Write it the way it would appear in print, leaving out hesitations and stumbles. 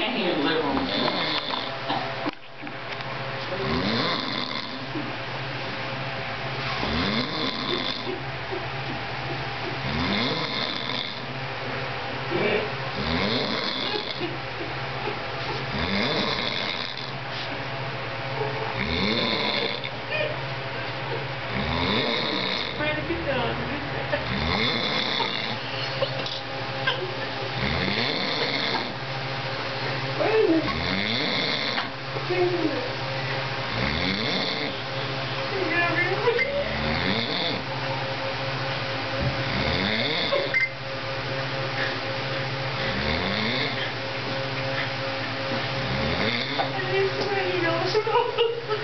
can't hear the living room. I didn't swear, you know.